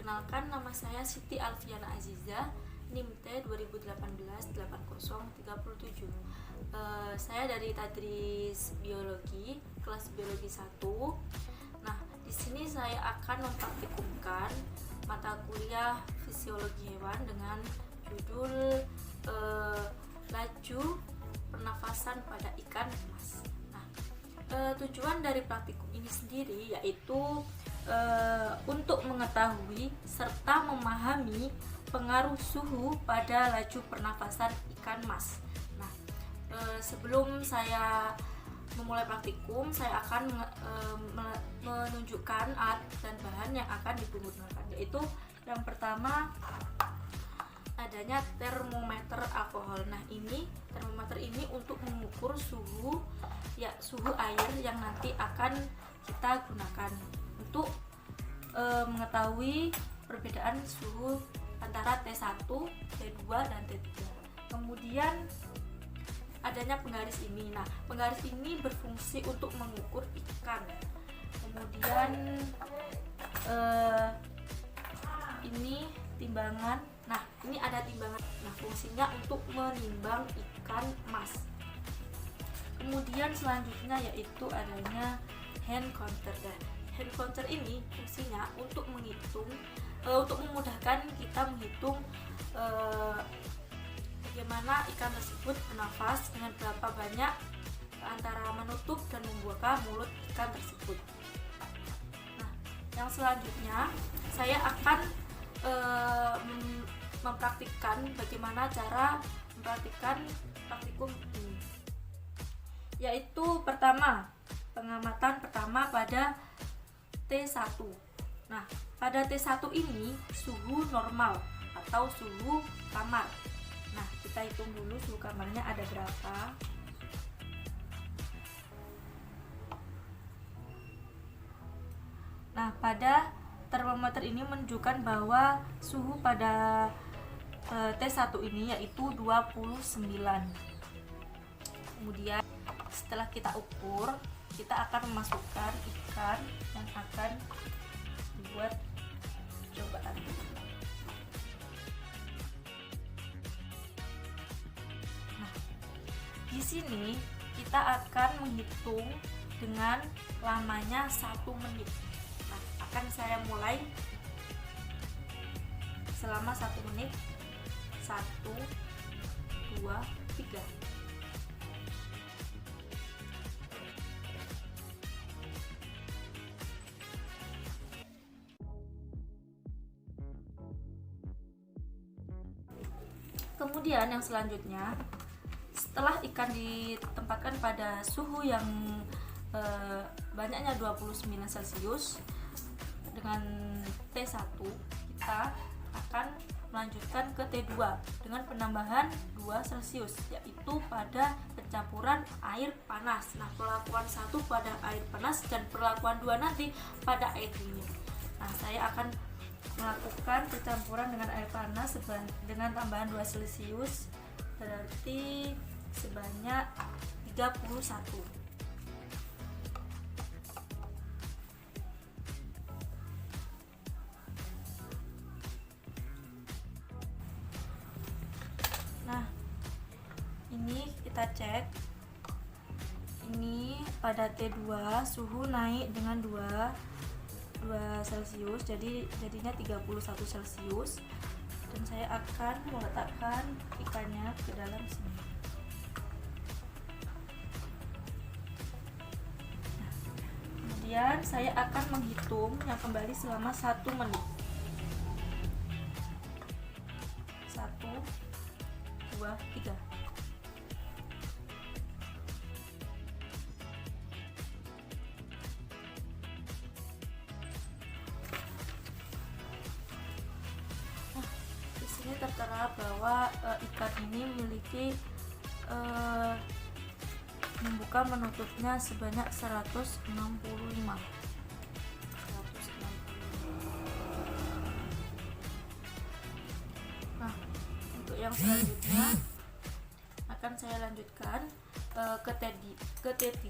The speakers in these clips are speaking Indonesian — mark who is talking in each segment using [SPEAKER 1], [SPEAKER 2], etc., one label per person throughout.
[SPEAKER 1] Perkenalkan, nama saya Siti Alfiana Aziza, NIM T 2018-8037. Saya dari Tadris Biologi, kelas Biologi 1. Nah, di sini saya akan mempraktikumkan mata kuliah Fisiologi Hewan dengan judul Laju Pernafasan pada Ikan Mas. Nah, tujuan dari praktikum ini sendiri yaitu untuk mengetahui serta memahami pengaruh suhu pada laju pernafasan ikan mas. Nah, sebelum saya memulai praktikum, saya akan menunjukkan alat dan bahan yang akan digunakan, yaitu yang pertama adanya termometer alkohol. Nah, termometer ini untuk mengukur suhu air yang nanti akan kita gunakan untuk mengetahui perbedaan suhu antara T1, T2, dan T3. Kemudian adanya penggaris ini. Nah, penggaris ini berfungsi untuk mengukur ikan. Kemudian ini timbangan. Nah, ini ada timbangan. Nah, fungsinya untuk menimbang ikan mas. Kemudian selanjutnya yaitu adanya hand counter. Hand counter ini fungsinya untuk menghitung, untuk memudahkan kita menghitung bagaimana ikan tersebut bernafas dengan berapa banyak antara menutup dan membuka mulut ikan tersebut. Nah, yang selanjutnya saya akan mempraktikkan bagaimana cara mempraktikkan praktikum ini, yaitu pertama, pengamatan pertama pada T1. Nah, pada T1 ini suhu normal atau suhu kamar. Nah, kita hitung dulu suhu kamarnya ada berapa. Nah, pada termometer ini menunjukkan bahwa suhu pada T1 ini yaitu 29. Kemudian setelah kita ukur, kita akan memasukkan ikan yang akan dibuat cobaan. Nah, di sini kita akan menghitung dengan lamanya 1 menit. Nah, akan saya mulai selama 1 menit. 1, 2, 3. Kemudian yang selanjutnya, setelah ikan ditempatkan pada suhu yang banyaknya 29 Celcius dengan T1, kita akan melanjutkan ke T2 dengan penambahan 2 Celcius, yaitu pada pencampuran air panas. Nah, perlakuan 1 pada air panas dan perlakuan 2 nanti pada air dingin. Nah, saya akan melakukan percampuran dengan air panas dengan tambahan 2 Celcius, berarti sebanyak 31. Nah, ini kita cek. Ini pada T2 suhu naik dengan 2 Celcius, jadinya 31 Celcius, dan saya akan meletakkan ikannya ke dalam sini. Nah, kemudian saya akan menghitung yang kembali selama 1 menit. 1, 2, 3. Ini tertera bahwa ikan ini memiliki membuka menutupnya sebanyak 165. Nah, untuk yang selanjutnya akan saya lanjutkan ke T3,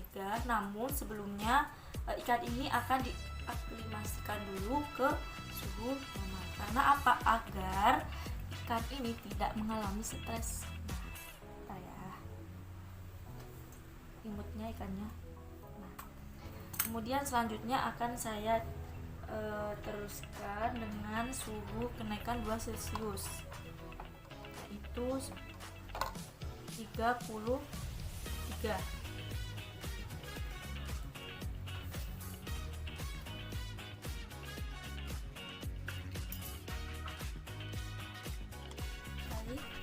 [SPEAKER 1] namun sebelumnya ikan ini akan diaklimasikan dulu ke suhu normal. Karena apa? Agar ikan ini tidak mengalami stres. Nah, ya imutnya ikannya. Nah, kemudian selanjutnya akan saya teruskan dengan suhu kenaikan 2 Celcius, yaitu 33.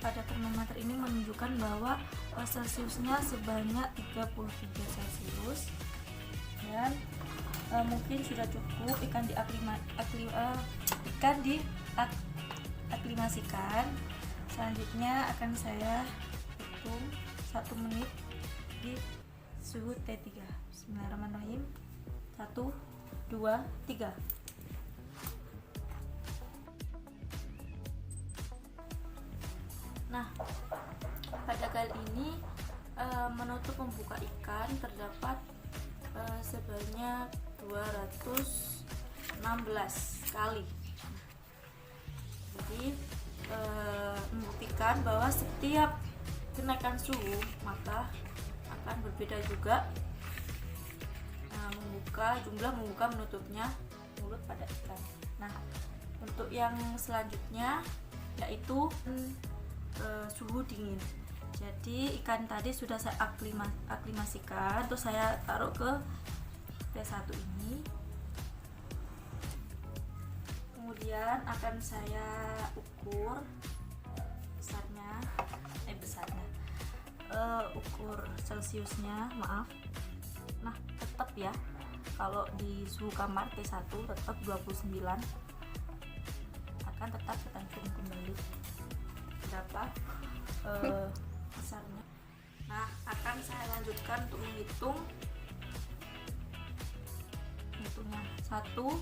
[SPEAKER 1] Pada termometer ini menunjukkan bahwa Celciusnya sebanyak 33 Celcius, dan mungkin sudah cukup ikan diaklimasikan. Selanjutnya akan saya hitung 1 menit di suhu T3. Bismillahirrahmanirrahim. 1, 2, 3. Nah, pada kali ini menutup membuka ikan terdapat sebanyak 216 kali. Jadi membuktikan bahwa setiap kenaikan suhu maka akan berbeda juga membuka menutupnya mulut pada ikan. Nah, untuk yang selanjutnya yaitu suhu dingin. Jadi ikan tadi sudah saya aklimasikan, terus saya taruh ke T1 ini. Kemudian akan saya ukur besarnya, ukur Celciusnya, maaf. Nah, tetap ya, kalau di suhu kamar T1 tetap 29, akan tetap kita hitung kembali berapa besarnya. Nah, akan saya lanjutkan untuk menghitungnya. 1,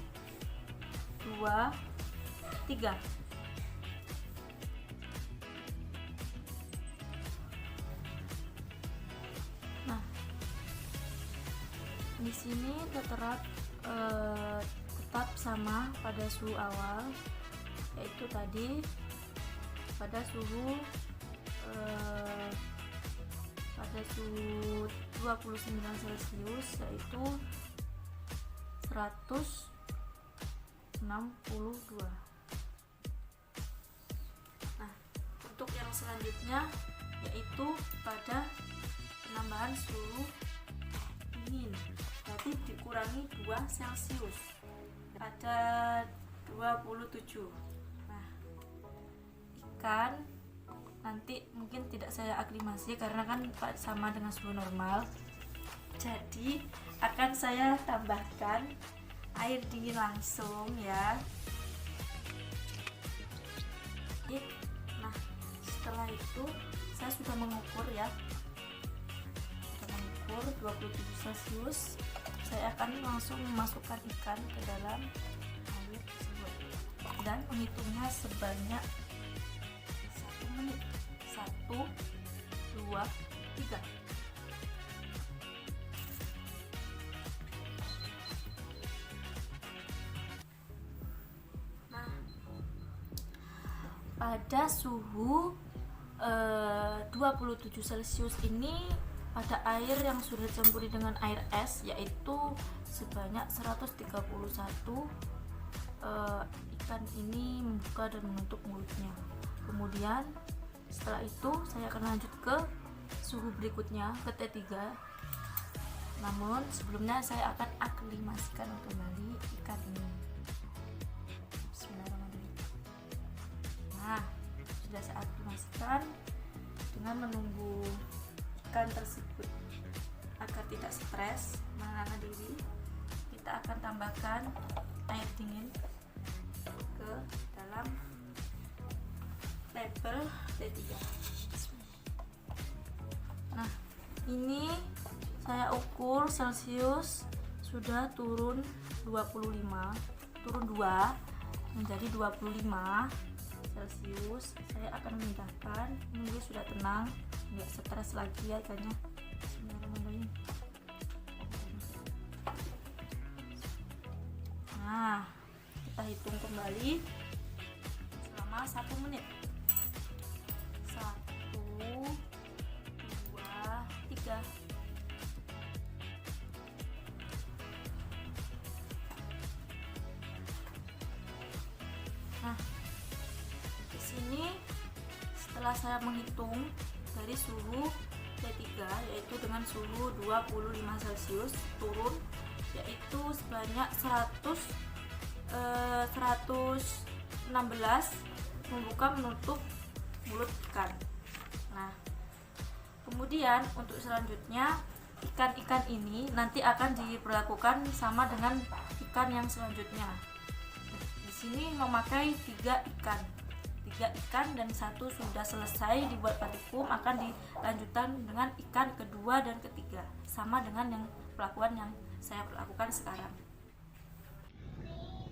[SPEAKER 1] 2, 3. Nah, di sini tetap sama pada suhu awal, yaitu tadi pada suhu 29 Celcius, yaitu 162. Nah, untuk yang selanjutnya yaitu pada penambahan suhu dingin, berarti dikurangi 2 Celcius pada 27. Nah, ikan nanti mungkin tidak saya aklimasi karena kan sama dengan suhu normal, jadi akan saya tambahkan air dingin langsung ya. Nah, setelah itu saya sudah mengukur ya, 27 Celcius. Saya akan langsung memasukkan ikan ke dalam air tersebut dan menghitungnya sebanyak 1 menit. 1, 2, 3. Nah, pada suhu 27 Celcius ini, pada air yang sudah dicampuri dengan air es, yaitu sebanyak 131, ikan ini membuka dan menutup mulutnya. Kemudian setelah itu saya akan lanjut ke suhu berikutnya, ke T3. Namun sebelumnya saya akan aklimasikan kembali ikan ini. Bismillahirrahmanirrahim. Nah, sudah saya aklimasikan. Dengan menunggu ikan tersebut agar tidak stres menenangkan diri, kita akan tambahkan air dingin ke dalam label T3. Nah, ini saya ukur Celcius sudah turun 25, turun 2 menjadi 25 Celcius. Saya akan memindahkan, ini sudah tenang, nggak stres lagi ya ikannya. Bismillahirrahmanirrahim. Nah, kita hitung kembali selama 1 menit. 1, 2, 3. Nah, di sini setelah saya menghitung dari suhu T3 yaitu dengan suhu 25 Celcius turun yaitu sebanyak 116 membuka menutup mulut ikan. Nah, kemudian untuk selanjutnya ikan-ikan ini nanti akan diperlakukan sama dengan ikan yang selanjutnya. Di sini memakai 3 ikan dan 1 sudah selesai dibuat praktikum, akan dilanjutkan dengan ikan kedua dan ketiga sama dengan yang perlakuan yang saya lakukan sekarang.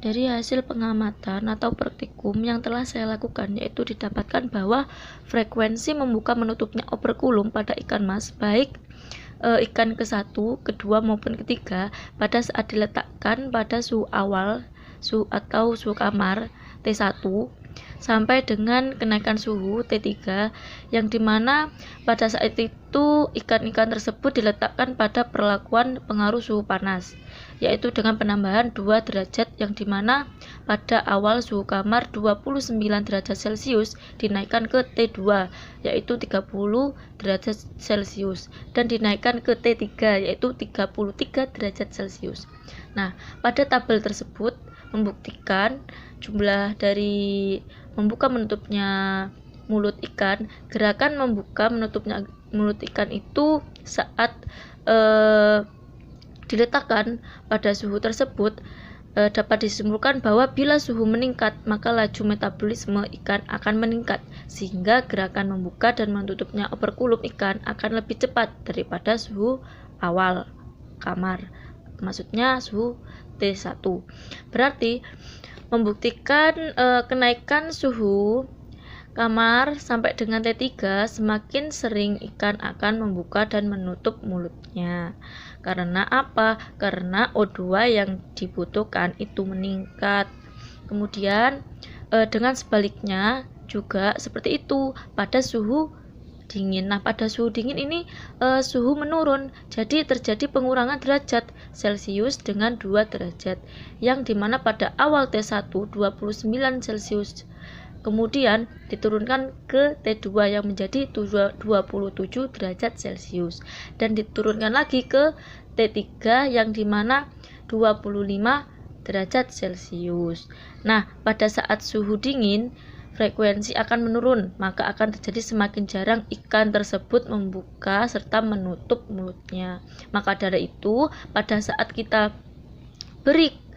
[SPEAKER 2] Dari hasil pengamatan atau praktikum yang telah saya lakukan, yaitu didapatkan bahwa frekuensi membuka menutupnya operkulum pada ikan mas, baik ikan ke-1, kedua maupun ketiga, pada saat diletakkan pada suhu awal atau suhu kamar T1 sampai dengan kenaikan suhu T3, yang dimana pada saat itu ikan-ikan tersebut diletakkan pada perlakuan pengaruh suhu panas, yaitu dengan penambahan 2 derajat, yang dimana pada awal suhu kamar 29 derajat Celcius dinaikkan ke T2 yaitu 30 derajat Celcius dan dinaikkan ke T3 yaitu 33 derajat Celcius. Nah, pada tabel tersebut membuktikan jumlah dari membuka menutupnya mulut ikan, gerakan membuka menutupnya mulut ikan itu saat diletakkan pada suhu tersebut dapat disimpulkan bahwa bila suhu meningkat maka laju metabolisme ikan akan meningkat, sehingga gerakan membuka dan menutupnya operkulum ikan akan lebih cepat daripada suhu awal kamar, maksudnya suhu T1. Berarti membuktikan kenaikan suhu kamar sampai dengan T3, semakin sering ikan akan membuka dan menutup mulutnya. Karena apa? Karena O2 yang dibutuhkan itu meningkat. Kemudian dengan sebaliknya juga seperti itu pada suhu dingin. Nah, pada suhu dingin ini suhu menurun, jadi terjadi pengurangan derajat Celcius dengan 2 derajat, yang dimana pada awal T1 29 Celcius kemudian diturunkan ke T2 yang menjadi 27 derajat Celcius dan diturunkan lagi ke T3 yang dimana 25 derajat Celcius. Nah, pada saat suhu dingin frekuensi akan menurun, maka akan terjadi semakin jarang ikan tersebut membuka serta menutup mulutnya. Maka dari itu pada saat kita beri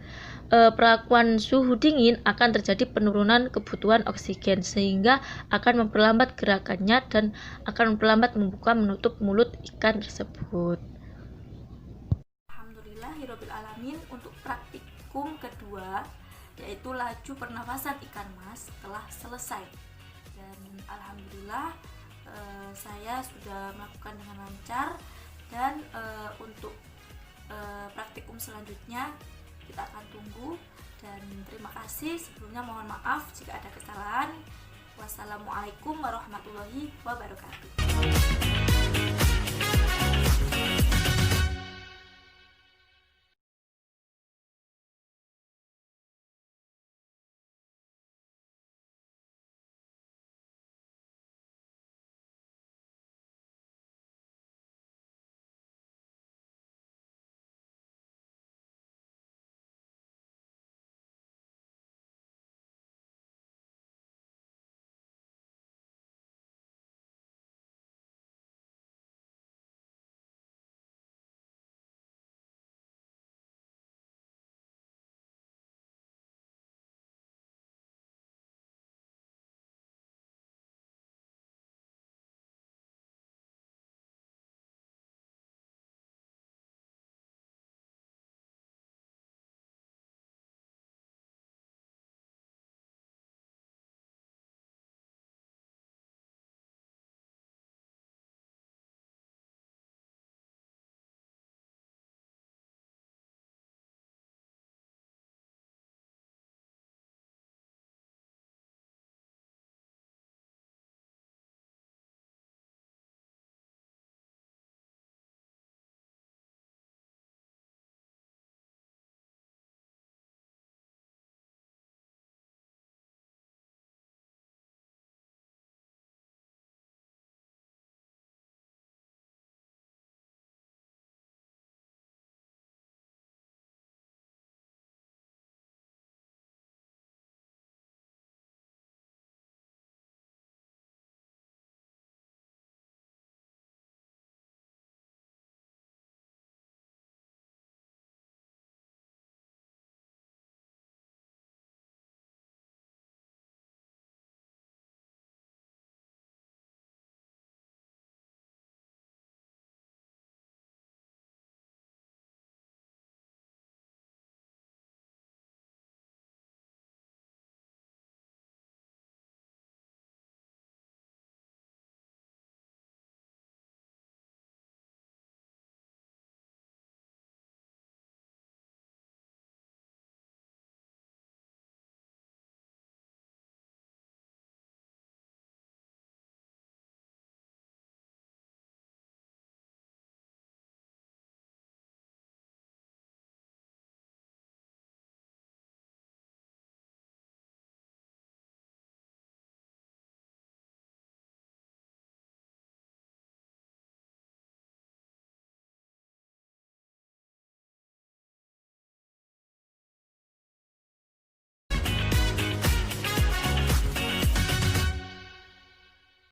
[SPEAKER 2] perlakuan suhu dingin akan terjadi penurunan kebutuhan oksigen, sehingga akan memperlambat gerakannya dan akan memperlambat membuka menutup mulut ikan tersebut.
[SPEAKER 1] Alhamdulillahirabbil alamin, untuk praktikum kedua yaitu laju pernafasan ikan mas telah selesai, dan alhamdulillah saya sudah melakukan dengan lancar, dan untuk praktikum selanjutnya kita akan tunggu, dan terima kasih sebelumnya, mohon maaf jika ada kesalahan. Wassalamualaikum warahmatullahi wabarakatuh.